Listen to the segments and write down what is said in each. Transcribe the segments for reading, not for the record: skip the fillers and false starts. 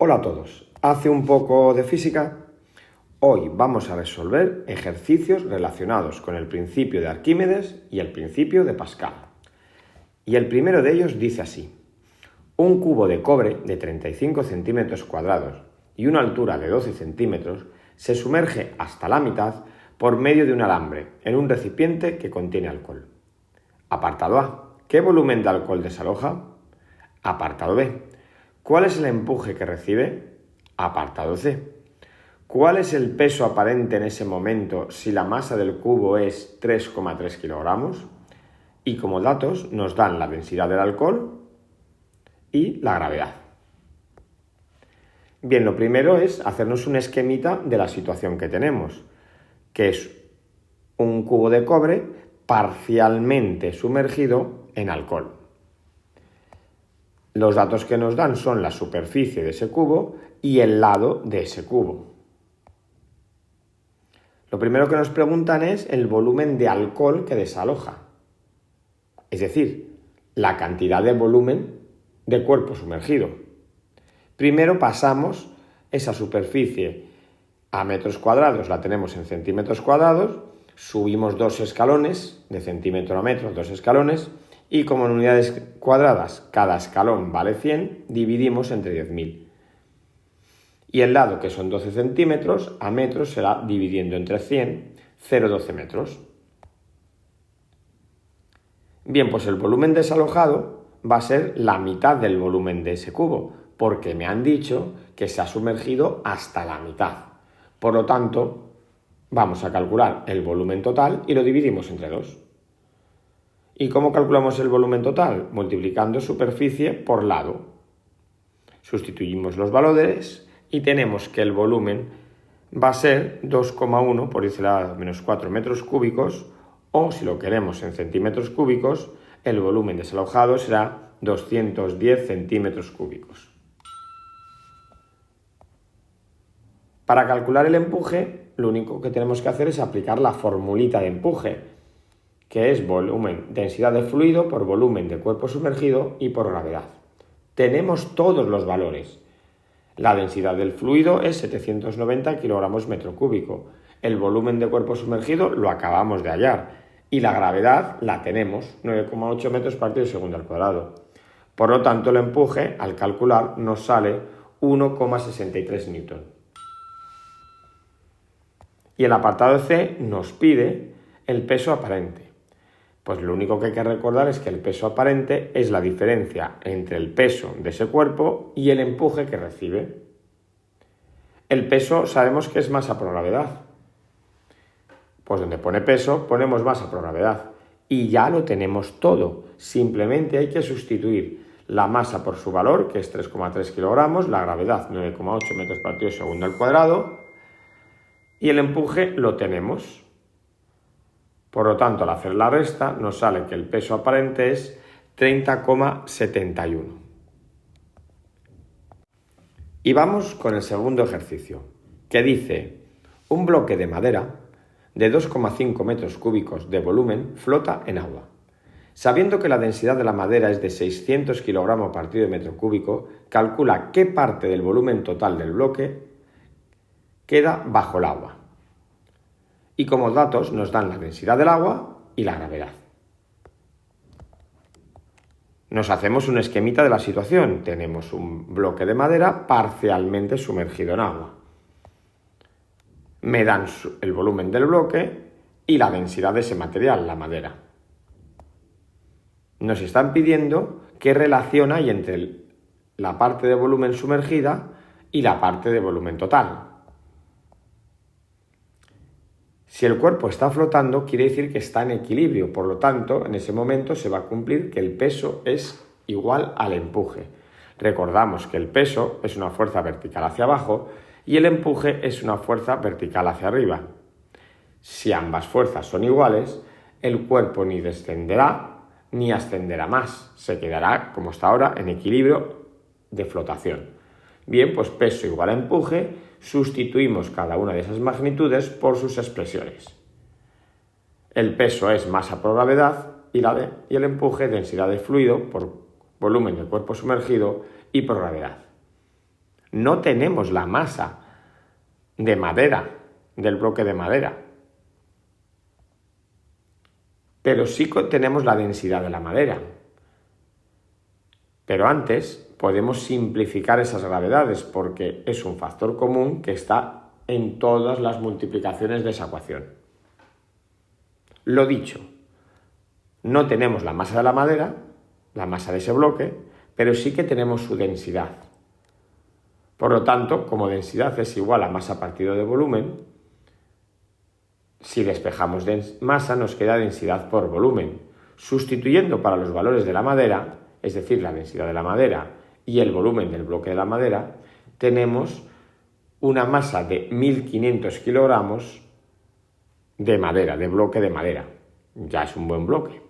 Hola a todos, ¿hace un poco de física? Hoy vamos a resolver ejercicios relacionados con el principio de Arquímedes y el principio de Pascal. Y el primero de ellos dice así: un cubo de cobre de 35 centímetros cuadrados y una altura de 12 centímetros se sumerge hasta la mitad por medio de un alambre en un recipiente que contiene alcohol. Apartado A: ¿qué volumen de alcohol desaloja? Apartado B: ¿cuál es el empuje que recibe? Apartado C: ¿cuál es el peso aparente en ese momento si la masa del cubo es 3,3 kilogramos? Y como datos nos dan la densidad del alcohol y la gravedad. Bien, lo primero es hacernos un esquemita de la situación que tenemos, que es un cubo de cobre parcialmente sumergido en alcohol. Los datos que nos dan son la superficie de ese cubo y el lado de ese cubo. Lo primero que nos preguntan es el volumen de alcohol que desaloja, es decir, la cantidad de volumen de cuerpo sumergido. Primero pasamos esa superficie a metros cuadrados, la tenemos en centímetros cuadrados, subimos 2 escalones, de centímetro a metro, 2 escalones, y como en unidades cuadradas cada escalón vale 100, dividimos entre 10.000. Y el lado, que son 12 centímetros, a metros será dividiendo entre 100, 0,12 metros. Bien, pues el volumen desalojado va a ser la mitad del volumen de ese cubo, porque me han dicho que se ha sumergido hasta la mitad. Por lo tanto, vamos a calcular el volumen total y lo dividimos entre 2. ¿Y cómo calculamos el volumen total? Multiplicando superficie por lado. Sustituimos los valores y tenemos que el volumen va a ser 2,1 por 10 a la menos 4 metros cúbicos, o si lo queremos en centímetros cúbicos, el volumen desalojado será 210 centímetros cúbicos. Para calcular el empuje, lo único que tenemos que hacer es aplicar la formulita de empuje, que es volumen, densidad de fluido por volumen de cuerpo sumergido y por gravedad. Tenemos todos los valores. La densidad del fluido es 790 kilogramos metro cúbico. El volumen de cuerpo sumergido lo acabamos de hallar. Y la gravedad la tenemos, 9,8 metros partido segundo al cuadrado. Por lo tanto, el empuje, al calcular, nos sale 1,63 newton. Y el apartado C nos pide el peso aparente. Pues lo único que hay que recordar es que el peso aparente es la diferencia entre el peso de ese cuerpo y el empuje que recibe. El peso sabemos que es masa por gravedad. Pues donde pone peso ponemos masa por gravedad. Y ya lo tenemos todo. Simplemente hay que sustituir la masa por su valor, que es 3,3 kilogramos, la gravedad 9,8 metros partido segundo al cuadrado, y el empuje lo tenemos. Por lo tanto, al hacer la resta, nos sale que el peso aparente es 30,71. Y vamos con el segundo ejercicio, que dice: un bloque de madera de 2,5 metros cúbicos de volumen flota en agua. Sabiendo que la densidad de la madera es de 600 kilogramos partido de metro cúbico, calcula qué parte del volumen total del bloque queda bajo el agua. Y como datos nos dan la densidad del agua y la gravedad. Nos hacemos un esquemita de la situación. Tenemos un bloque de madera parcialmente sumergido en agua. Me dan el volumen del bloque y la densidad de ese material, la madera. Nos están pidiendo qué relación hay entre la parte de volumen sumergida y la parte de volumen total. Si el cuerpo está flotando, quiere decir que está en equilibrio, por lo tanto, en ese momento se va a cumplir que el peso es igual al empuje. Recordamos que el peso es una fuerza vertical hacia abajo y el empuje es una fuerza vertical hacia arriba. Si ambas fuerzas son iguales, el cuerpo ni descenderá ni ascenderá más, se quedará, como está ahora, en equilibrio de flotación. Bien, pues peso igual a empuje, sustituimos cada una de esas magnitudes por sus expresiones. El peso es masa por gravedad y el empuje densidad de fluido por volumen del cuerpo sumergido y por gravedad. No tenemos la masa de madera, del bloque de madera, pero sí tenemos la densidad de la madera. Pero antes podemos simplificar esas gravedades porque es un factor común que está en todas las multiplicaciones de esa ecuación. Lo dicho, no tenemos la masa de la madera, la masa de ese bloque, pero sí que tenemos su densidad. Por lo tanto, como densidad es igual a masa partido de volumen, si despejamos masa nos queda densidad por volumen. Sustituyendo para los valores de la madera, es decir, la densidad de la madera y el volumen del bloque de la madera, tenemos una masa de 1500 kilogramos de madera, de bloque de madera. Ya es un buen bloque.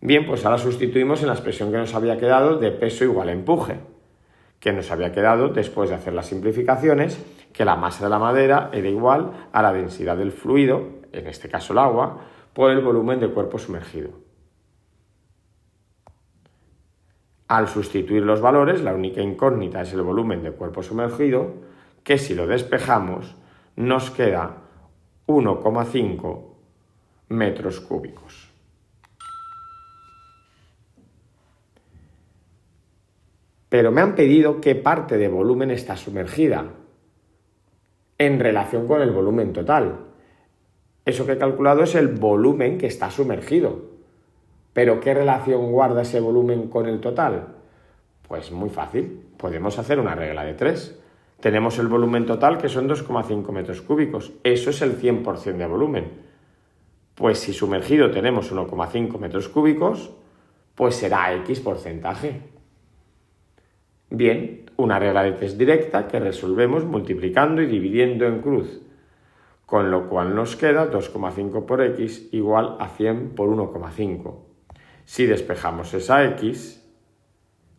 Bien, pues ahora sustituimos en la expresión que nos había quedado de peso igual a empuje, que nos había quedado después de hacer las simplificaciones, que la masa de la madera era igual a la densidad del fluido, en este caso el agua, por el volumen del cuerpo sumergido. Al sustituir los valores, la única incógnita es el volumen del cuerpo sumergido, que si lo despejamos nos queda 1,5 metros cúbicos. Pero me han pedido qué parte de volumen está sumergida en relación con el volumen total. Eso que he calculado es el volumen que está sumergido. ¿Pero qué relación guarda ese volumen con el total? Pues muy fácil, podemos hacer una regla de 3. Tenemos el volumen total que son 2,5 metros cúbicos. Eso es el 100% de volumen. Pues si sumergido tenemos 1,5 metros cúbicos, pues será X porcentaje. Bien, una regla de 3 directa que resolvemos multiplicando y dividiendo en cruz, con lo cual nos queda 2,5 por X igual a 100 por 1,5. Si despejamos esa X,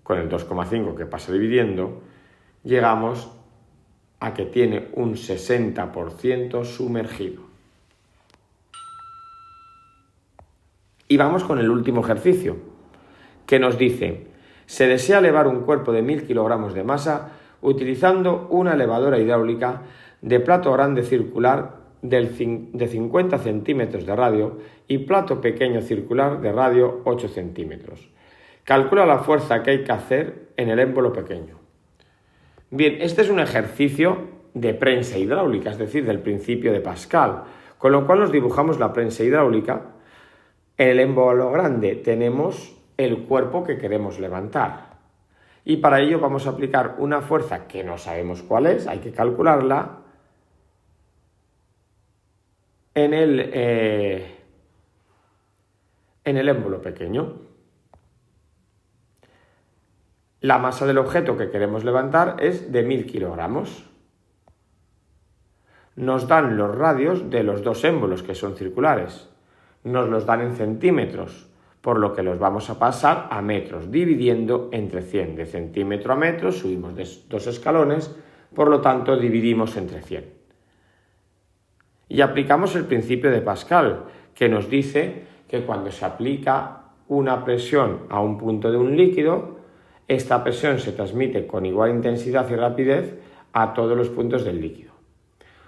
con el 2,5 que pasa dividiendo, llegamos a que tiene un 60% sumergido. Y vamos con el último ejercicio, que nos dice: se desea elevar un cuerpo de 1000 kilogramos de masa utilizando una elevadora hidráulica de plato grande circular de 50 centímetros de radio y plato pequeño circular de radio 8 centímetros. Calcula la fuerza que hay que hacer en el émbolo pequeño. Bien, este es un ejercicio de prensa hidráulica, es decir, del principio de Pascal, con lo cual nos dibujamos la prensa hidráulica. En el émbolo grande tenemos el cuerpo que queremos levantar. Y para ello vamos a aplicar una fuerza que no sabemos cuál es, hay que calcularla, en el émbolo pequeño. La masa del objeto que queremos levantar es de 1000 kilogramos. Nos dan los radios de los dos émbolos que son circulares. Nos los dan en centímetros, por lo que los vamos a pasar a metros, dividiendo entre 100. De centímetro a metro subimos 2 escalones, por lo tanto dividimos entre 100. Y aplicamos el principio de Pascal, que nos dice que cuando se aplica una presión a un punto de un líquido, esta presión se transmite con igual intensidad y rapidez a todos los puntos del líquido.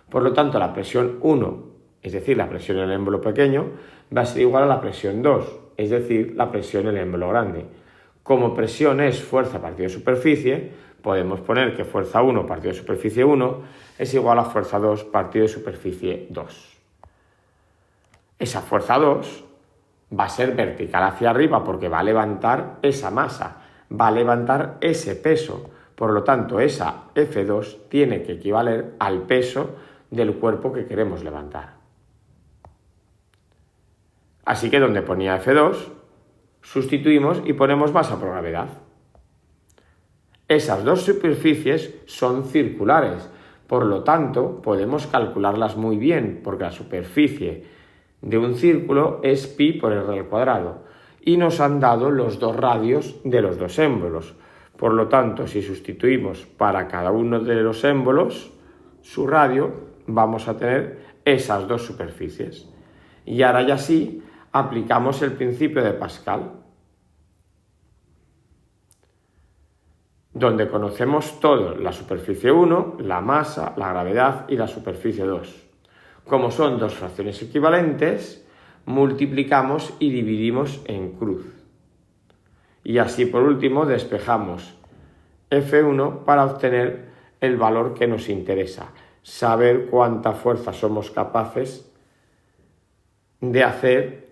Por lo tanto, la presión 1, es decir, la presión en el émbolo pequeño, va a ser igual a la presión 2, es decir, la presión en el émbolo grande. Como presión es fuerza partido de superficie, podemos poner que fuerza 1 partido de superficie 1 es igual a fuerza 2 partido de superficie 2. Esa fuerza 2 va a ser vertical hacia arriba porque va a levantar esa masa, va a levantar ese peso. Por lo tanto, esa F2 tiene que equivaler al peso del cuerpo que queremos levantar. Así que donde ponía F2, sustituimos y ponemos masa por gravedad. Esas dos superficies son circulares, por lo tanto podemos calcularlas muy bien, porque la superficie de un círculo es pi por r al cuadrado y nos han dado los dos radios de los dos émbolos. Por lo tanto, si sustituimos para cada uno de los émbolos su radio, vamos a tener esas dos superficies. Y ahora ya sí aplicamos el principio de Pascal. donde conocemos todo, la superficie 1, la masa, la gravedad y la superficie 2. Como son dos fracciones equivalentes, multiplicamos y dividimos en cruz. Y así por último despejamos F1 para obtener el valor que nos interesa, saber cuánta fuerza somos capaces de hacer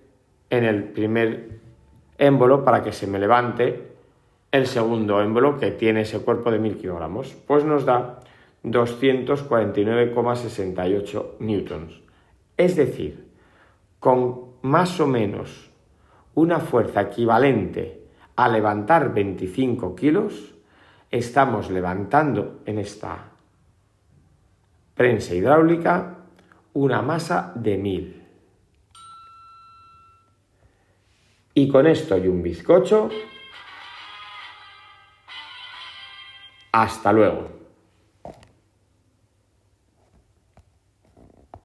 en el primer émbolo para que se me levante el segundo émbolo que tiene ese cuerpo de 1000 kilogramos. Pues nos da 249,68 newtons. Es decir, con más o menos una fuerza equivalente a levantar 25 kilos, estamos levantando en esta prensa hidráulica una masa de 1000. Y con esto y un bizcocho, hasta luego.